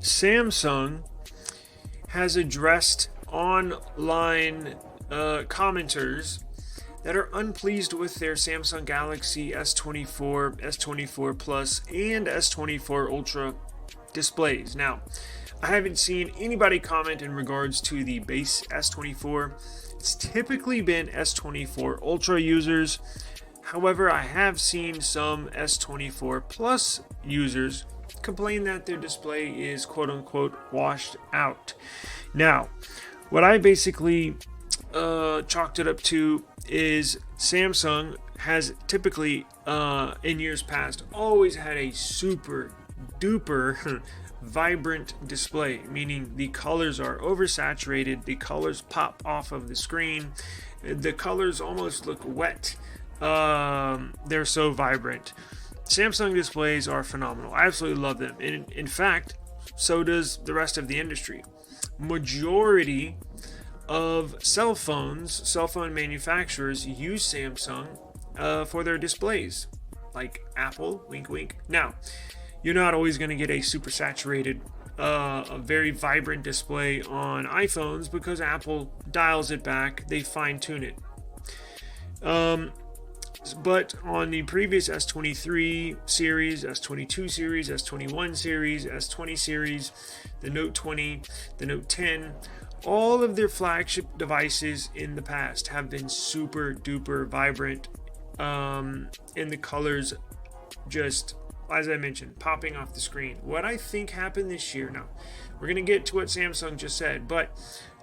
Samsung has addressed online commenters that are unpleased with their Samsung Galaxy S24, S24 Plus, and S24 Ultra displays. Now, I haven't seen anybody comment in regards to the base S24. It's typically been S24 Ultra users. However, I have seen some S24 Plus users complain that their display is quote-unquote washed out. Now, what I basically chalked it up to is Samsung has typically in years past always had a super duper vibrant display, meaning the colors are oversaturated, the colors pop off of the screen, the colors almost look wet. They're so vibrant. Samsung displays are phenomenal. I absolutely love them. In fact, so does the rest of the industry. Majority of cell phone manufacturers use Samsung for their displays, like Apple, wink wink. Now, you're not always going to get a super saturated, a very vibrant display on iPhones because Apple dials it back, they fine tune it. But on the previous S23 series, S22 series, S21 series, S20 series, the Note 20, the Note 10, all of their flagship devices in the past have been super duper vibrant, and the colors just, as I mentioned, popping off the screen. What I think happened this year, now we're going to get to what Samsung just said, but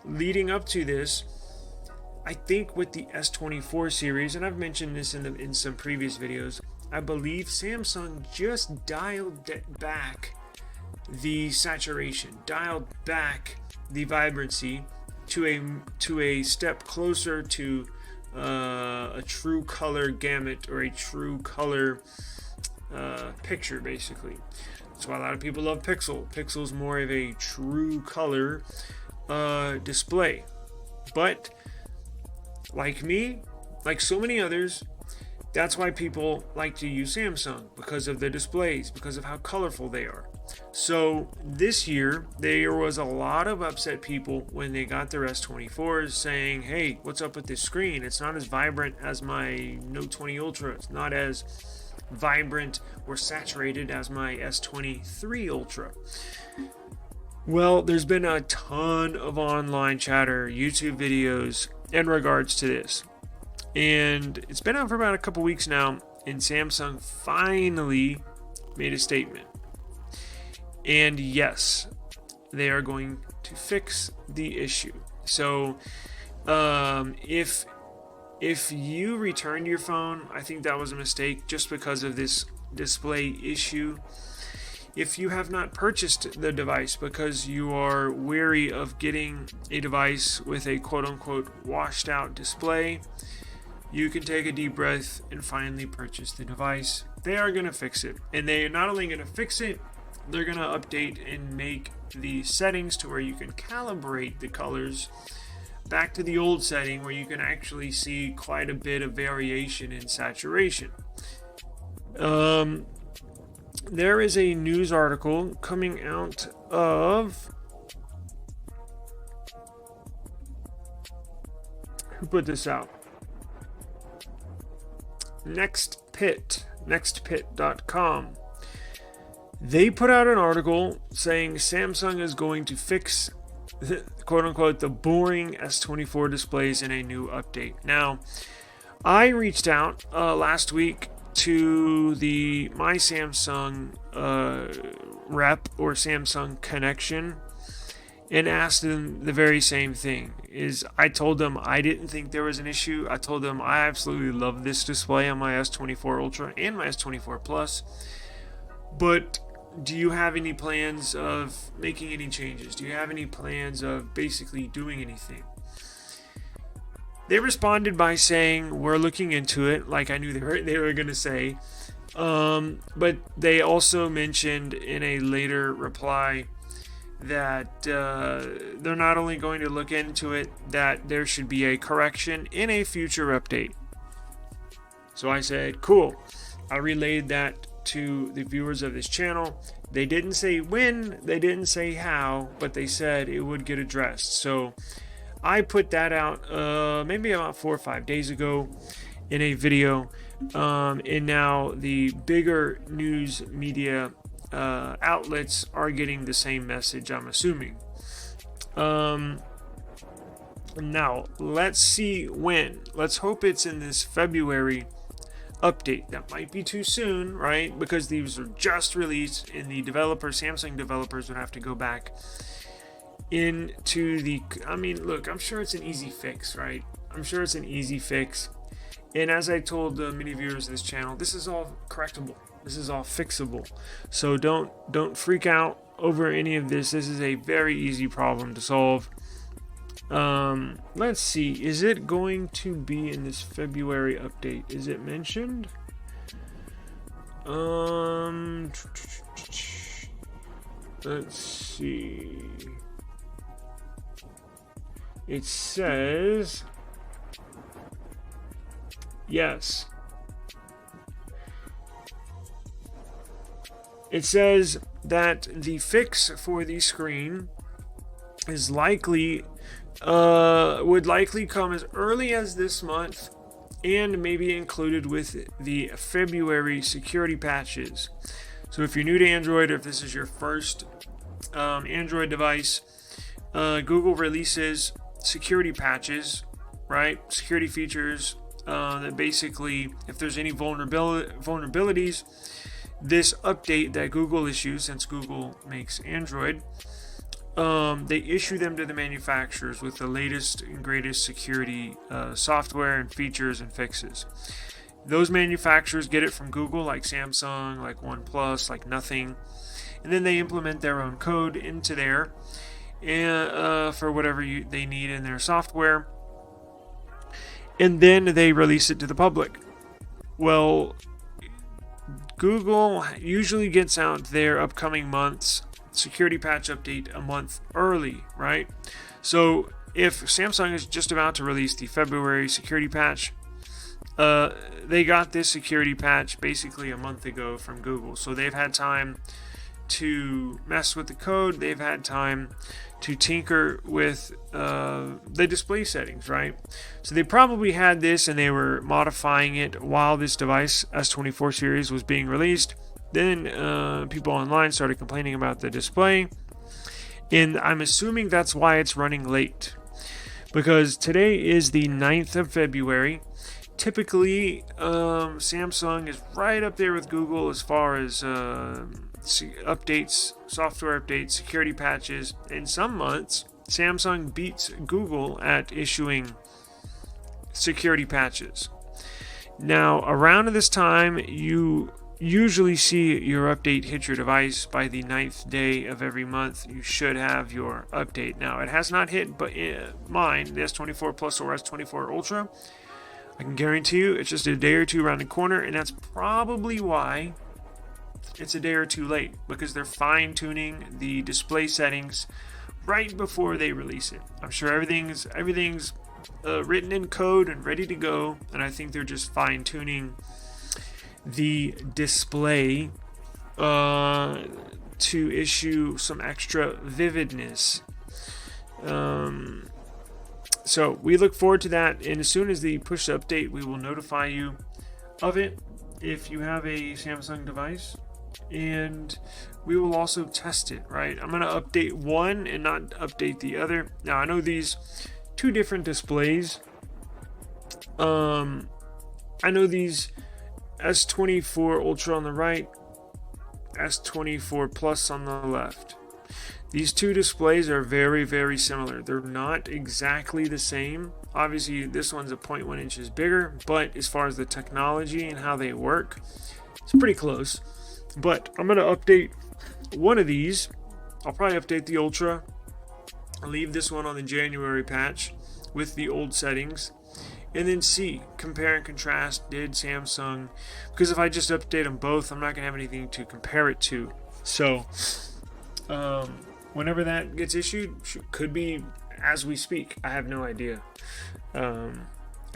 leading up to this, I think with the S24 series, and I've mentioned this in some previous videos, I believe Samsung just dialed back the saturation, dialed back the vibrancy to a step closer to a true color gamut, or a true color picture, basically. That's why a lot of people love Pixel. Pixel's more of a true color display. But like me, like so many others, that's why people like to use Samsung, because of their displays, because of how colorful they are. So this year, there was a lot of upset people when they got their S24s saying, hey, what's up with this screen? It's not as vibrant as my Note 20 Ultra. It's not as vibrant or saturated as my S23 Ultra. Well, there's been a ton of online chatter, YouTube videos in regards to this. And it's been out for about a couple weeks now, and Samsung finally made a statement. And yes, they are going to fix the issue. So if you returned your phone, I think that was a mistake just because of this display issue. If you have not purchased the device because you are wary of getting a device with a quote-unquote washed out display, you can take a deep breath and finally purchase the device. They are going to fix it. And they are not only going to fix it, they're going to update and make the settings to where you can calibrate the colors back to the old setting, where you can actually see quite a bit of variation in saturation. There is a news article coming out of, who put this out? nextpit.com. They put out an article saying Samsung is going to fix, quote unquote, the boring S24 displays in a new update. Now, I reached out last week to my Samsung rep, or Samsung connection, and asked them the very same thing. I told them I didn't think there was an issue. I told them I absolutely love this display on my S24 Ultra and my S24 Plus, but do you have any plans of making any changes? Do you have any plans of basically doing anything? They responded by saying, we're looking into it, like I knew they were going to say. But they also mentioned in a later reply that they're not only going to look into it, that there should be a correction in a future update. So I said, cool. I relayed that to the viewers of this channel. They didn't say when, they didn't say how, but they said it would get addressed. So I put that out maybe about 4 or 5 days ago in a video, and now the bigger news media outlets are getting the same message, I'm assuming. Now let's see when. Let's hope it's in this February update. That might be too soon, right? Because these are just released, and the developers, Samsung developers, would have to go back into the, I mean, look, I'm sure it's an easy fix, right? I'm sure it's an easy fix. And as I told many viewers of this channel, this is all correctable. This is all fixable. So don't freak out over any of this. This is a very easy problem to solve. Let's see. Is it going to be in this February update? Is it mentioned? Let's see. It says yes. It says that the fix for the screen is likely would likely come as early as this month, and maybe included with the February security patches. So if you're new to Android, or if this is your first Android device, Google releases security patches, right? Security features that basically, if there's any vulnerabilities, this update that Google issues, since Google makes Android, they issue them to the manufacturers with the latest and greatest security software and features and fixes. Those manufacturers get it from Google, like Samsung, like OnePlus, like Nothing, and then they implement their own code into there, and for whatever they need in their software, and then they release it to the public. Well, Google usually gets out their upcoming month's security patch update a month early, right? So if Samsung is just about to release the February security patch, they got this security patch basically a month ago from Google. So they've had time to mess with the code. They've had time to tinker with the display settings, right? So they probably had this and they were modifying it while this device, S24 series, was being released. Then people online started complaining about the display, and I'm assuming that's why it's running late, because today is the 9th of February. Typically, Samsung is right up there with Google as far as updates, software updates, security patches. In some months, Samsung beats Google at issuing security patches. Now, around this time, you usually see your update hit your device by the 9th day of every month. You should have your update. Now, it has not hit, but mine, the S24 Plus or S24 Ultra, I can guarantee you it's just a day or two around the corner, and that's probably why it's a day or two late, because they're fine-tuning the display settings right before they release it. I'm sure everything's written in code and ready to go, and I think they're just fine-tuning the display to issue some extra vividness. So we look forward to that, and as soon as they push the update, we will notify you of it if you have a Samsung device, and we will also test it, right? I'm going to update one and not update the other. Now, I know these two different displays. I know these S24 Ultra on the right, S24 Plus on the left. These two displays are very, very similar. They're not exactly the same. Obviously, this one's a 0.1 inches bigger, but as far as the technology and how they work, it's pretty close. But I'm going to update one of these. I'll probably update the Ultra. I'll leave this one on the January patch with the old settings, and then see, compare and contrast, did Samsung, because if I just update them both, I'm not going to have anything to compare it to. So whenever that gets issued, could be as we speak. I have no idea. I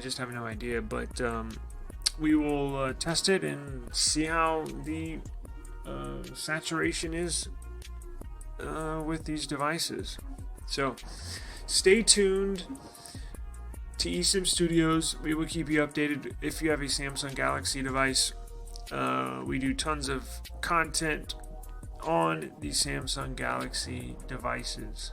just have no idea, but we will test it and see how the saturation is with these devices. So stay tuned to eSIM Studios. We will keep you updated if you have a Samsung Galaxy device. We do tons of content on the Samsung Galaxy devices.